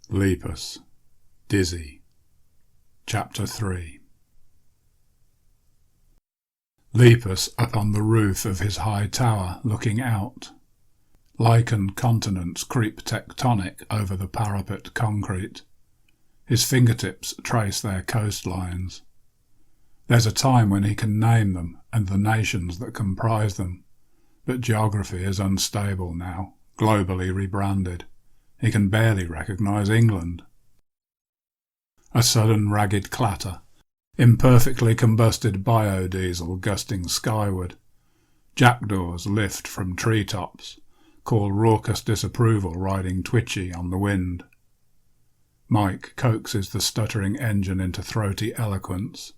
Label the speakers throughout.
Speaker 1: Lepus, Dizzy. Chapter 3. Lepus up on the roof of his high tower, looking out. Lichened continents creep tectonic over the parapet concrete. His fingertips trace their coastlines. There's a time when he can name them and the nations that comprise them, but geography is unstable now, globally rebranded. He can barely recognise England. A sudden ragged clatter, imperfectly combusted biodiesel gusting skyward. Jackdaws lift from treetops, call raucous disapproval riding twitchy on the wind. Mike coaxes the stuttering engine into throaty eloquence,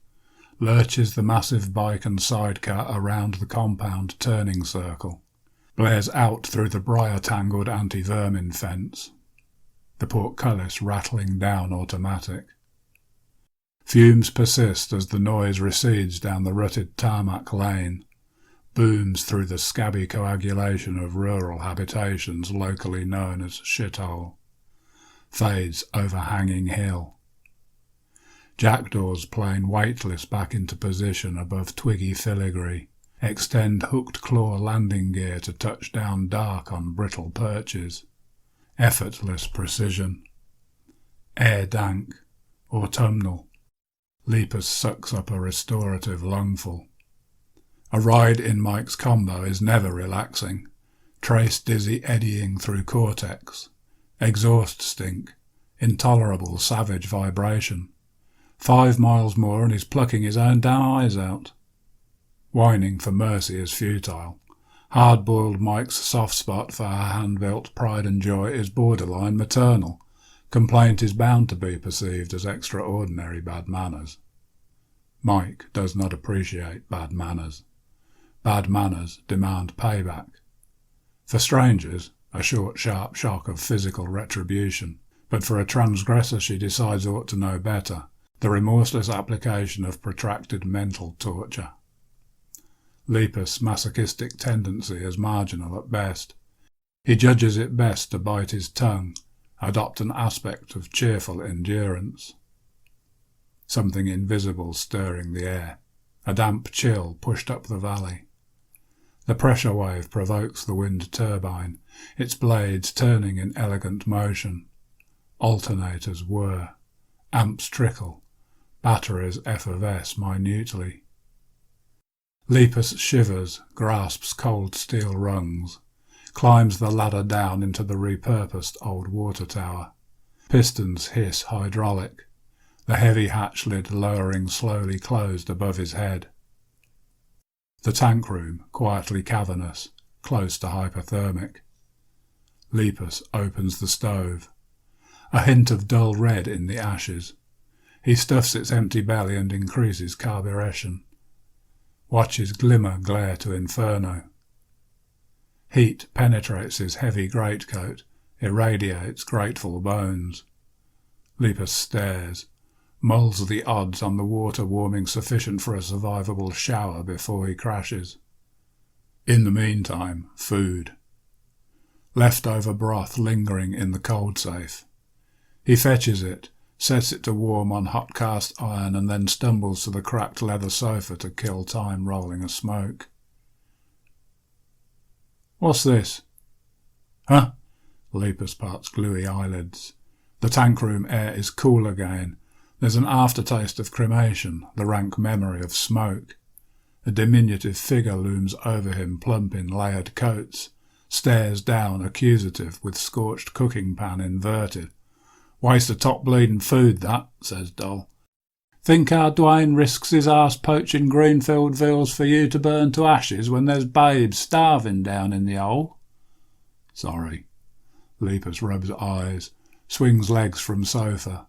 Speaker 1: lurches the massive bike and sidecar around the compound turning circle, blares out through the briar-tangled anti-vermin fence, the portcullis rattling down automatic. Fumes persist as the noise recedes down the rutted tarmac lane, booms through the scabby coagulation of rural habitations locally known as shithole, fades over Hanging Hill. Jackdaws plane weightless back into position above twiggy filigree, extend hooked claw landing gear to touch down dark on brittle perches. Effortless precision. Air dank, autumnal. Leepus sucks up a restorative lungful. A ride in Mike's combo is never relaxing. Trace dizzy eddying through cortex. Exhaust stink. Intolerable savage vibration. 5 miles more and he's plucking his own damn eyes out. Whining for mercy is futile. Hard-boiled Mike's soft spot for her hand-built pride and joy is borderline maternal. Complaint is bound to be perceived as extraordinary bad manners. Mike does not appreciate bad manners. Bad manners demand payback. For strangers, a short, sharp shock of physical retribution, but for a transgressor she decides ought to know better, the remorseless application of protracted mental torture. Lepus' masochistic tendency is marginal at best. He judges it best to bite his tongue, adopt an aspect of cheerful endurance. Something invisible stirring the air, a damp chill pushed up the valley. The pressure wave provokes the wind turbine, its blades turning in elegant motion. Alternators whir, amps trickle, batteries effervesce minutely. Lepus shivers, grasps cold steel rungs, climbs the ladder down into the repurposed old water tower. Pistons hiss hydraulic, the heavy hatch lid lowering slowly closed above his head. The tank room, quietly cavernous, close to hypothermic. Lepus opens the stove. A hint of dull red in the ashes. He stuffs its empty belly and increases carburation. Watches glimmer glare to inferno. Heat penetrates his heavy greatcoat, irradiates grateful bones. Lepus stares, mulls the odds on the water warming sufficient for a survivable shower before he crashes. In the meantime, food. Leftover broth lingering in the cold safe. He fetches it, sets it to warm on hot cast iron, and then stumbles to the cracked leather sofa to kill time rolling a smoke. "What's this?" "Huh?" Lepus parts gluey eyelids. The tank room air is cool again. There's an aftertaste of cremation, the rank memory of smoke. A diminutive figure looms over him, plump in layered coats, stares down, accusative, with scorched cooking pan inverted. "Waste of top-bleeding food, that," says Doll. "Think how Dwayne risks his arse poaching Greenfield veals for you to burn to ashes when there's babes starving down in the hole?" "Sorry," Lepus rubs eyes, swings legs from sofa,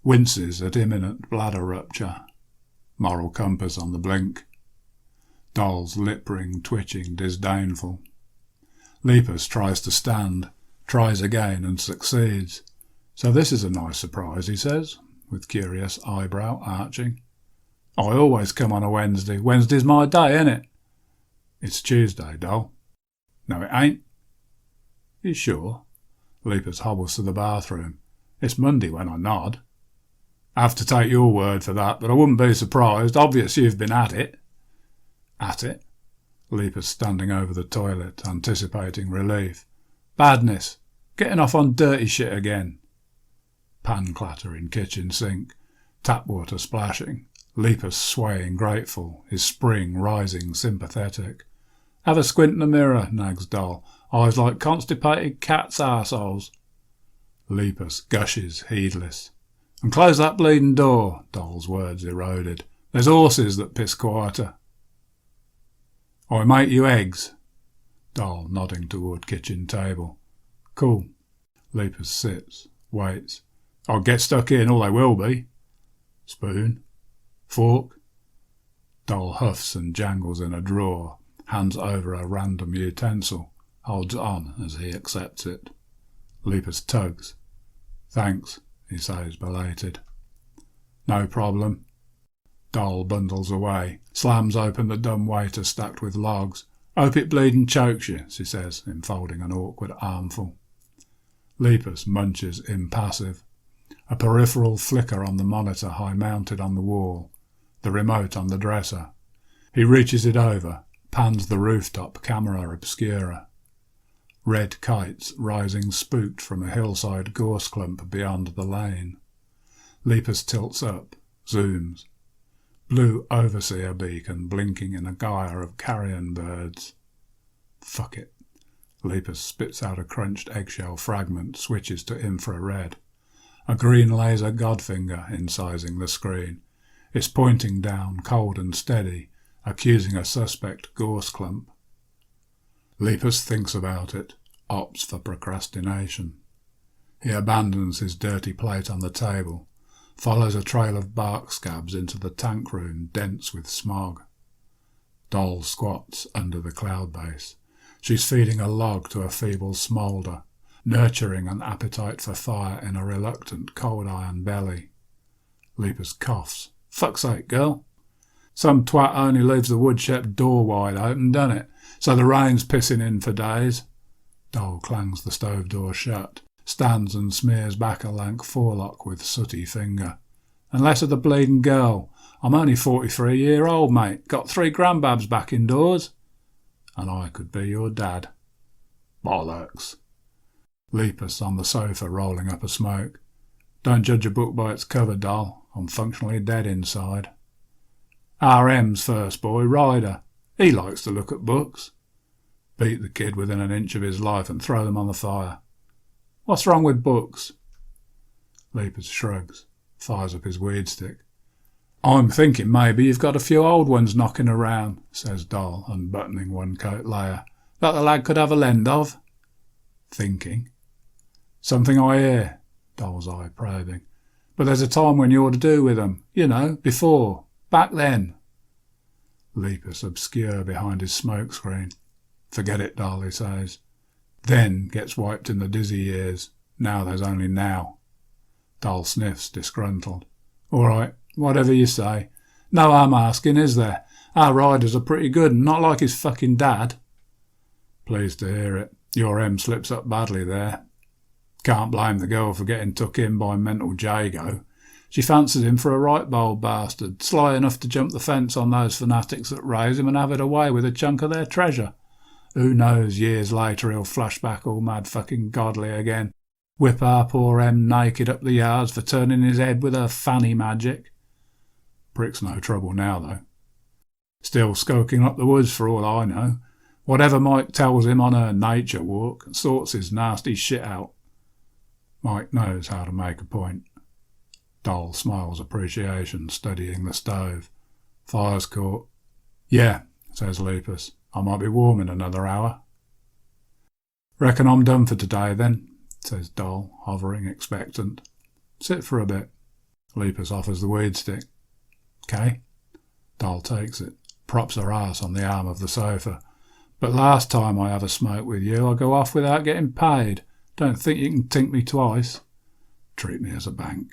Speaker 1: winces at imminent bladder rupture. Moral compass on the blink. Doll's lip ring twitching disdainful. Lepus tries to stand, tries again and succeeds. So this is a nice surprise, he says, with curious eyebrow arching. I always come on a Wednesday. Wednesday's my day, innit? It's Tuesday, Doll. No, it ain't. You sure? Lepus hobbles to the bathroom. It's Monday when I nod. I have to take your word for that, but I wouldn't be surprised. Obvious you've been at it. At it? Lepus standing over the toilet, anticipating relief. Badness. Getting off on dirty shit again. Pan clatter in kitchen sink. Tap water splashing. Lepus swaying grateful, his spring rising sympathetic. Have a squint in the mirror, nags Doll. Eyes like constipated cats' arseholes. Lepus gushes, heedless. And close that bleeding door, Doll's words eroded. There's horses that piss quieter. I make you eggs. Doll nodding toward kitchen table. Cool. Lepus sits, waits. I'll get stuck in, all they will be. Spoon. Fork. Doll huffs and jangles in a drawer, hands over a random utensil, holds on as he accepts it. Lepus tugs. Thanks, he says, belated. No problem. Doll bundles away, slams open the dumb waiter stacked with logs. Hope it bleeding chokes you, she says, enfolding an awkward armful. Lepus munches impassive. A peripheral flicker on the monitor high-mounted on the wall, the remote on the dresser. He reaches it over, pans the rooftop camera obscura. Red kites rising spooked from a hillside gorse clump beyond the lane. Lepus tilts up, zooms. Blue overseer beacon blinking in a gyre of carrion birds. Fuck it. Lepus spits out a crunched eggshell fragment, switches to infrared. A green laser godfinger incising the screen. It's pointing down, cold and steady, accusing a suspect gorse clump. Lepus thinks about it, opts for procrastination. He abandons his dirty plate on the table, follows a trail of bark scabs into the tank room dense with smog. Doll squats under the cloud base. She's feeding a log to a feeble smoulder, nurturing an appetite for fire in a reluctant cold iron belly. Lepus coughs. Fuck's sake, girl. Some twat only leaves the woodshed door wide open, done it? So the rain's pissing in for days. Doll clangs the stove door shut, stands and smears back a lank forelock with sooty finger. Unless of the bleeding girl. I'm only 43-year-old, mate. Got 3 grandbabs back indoors. And I could be your dad. Bollocks. Lepus on the sofa rolling up a smoke. Don't judge a book by its cover, Doll. I'm functionally dead inside. RM's first boy, Ryder. He likes to look at books. Beat the kid within an inch of his life and throw them on the fire. What's wrong with books? Lepus shrugs, fires up his weed stick. I'm thinking maybe you've got a few old ones knocking around, says Doll, unbuttoning one coat layer, that the lad could have a lend of. Thinking. Something I hear, Doll's eye probing. But there's a time when you ought to do with them. You know, before. Back then. Lepus obscure behind his smoke screen. Forget it, Doll, he says. Then gets wiped in the dizzy years. Now there's only now. Doll sniffs, disgruntled. All right, whatever you say. No harm asking, is there? Our riders are pretty good and not like his fucking dad. Pleased to hear it. Your M slips up badly there. Can't blame the girl for getting took in by mental Jago. She fancied him for a right bold bastard, sly enough to jump the fence on those fanatics that raise him and have it away with a chunk of their treasure. Who knows, years later he'll flash back all mad fucking godly again, whip our poor M naked up the yards for turning his head with her fanny magic. Prick's no trouble now, though. Still skulking up the woods for all I know. Whatever Mike tells him on her nature walk, sorts his nasty shit out. Mike knows how to make a point. Doll smiles appreciation, studying the stove. Fire's caught. Yeah, says Lepus. I might be warm in another hour. Reckon I'm done for today, then. says Doll, hovering, expectant. Sit for a bit. Lepus offers the weed stick. "'Kay." Doll takes it, props her ass on the arm of the sofa. "But last time I have a smoke with you, I go off without getting paid. Don't think you can tink me twice." "Treat me as a bank."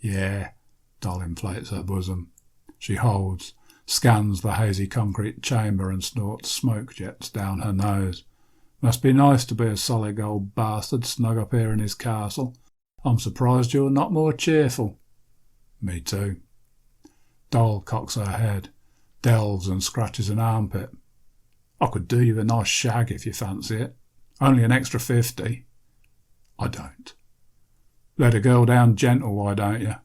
Speaker 1: "Yeah." Doll inflates her bosom. She holds, scans the hazy concrete chamber and snorts smoke jets down her nose. "Must be nice to be a solid old bastard snug up here in his castle. I'm surprised you're not more cheerful." "Me too." Doll cocks her head, delves and scratches an armpit. "I could do you a nice shag if you fancy it. Only an extra 50. "I don't." "Let a girl down gentle, why don't you?"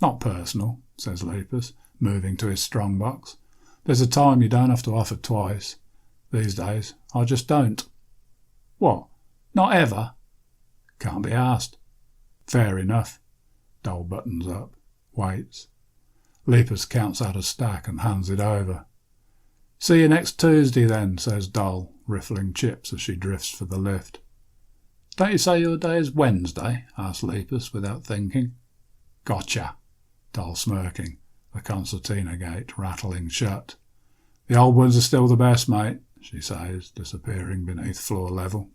Speaker 1: "Not personal," says Lepus, moving to his strongbox. "There's a time you don't have to offer twice. These days I just don't." "What? Not ever?" "Can't be asked." "Fair enough." Doll buttons up, waits. Lepus counts out a stack and hands it over. "See you next Tuesday then," says Doll, riffling chips as she drifts for the lift. "Don't you say your day is Wednesday?" asks Lepus without thinking. "Gotcha." Doll smirking, the concertina gate rattling shut. "The old ones are still the best, mate," she says, disappearing beneath floor level.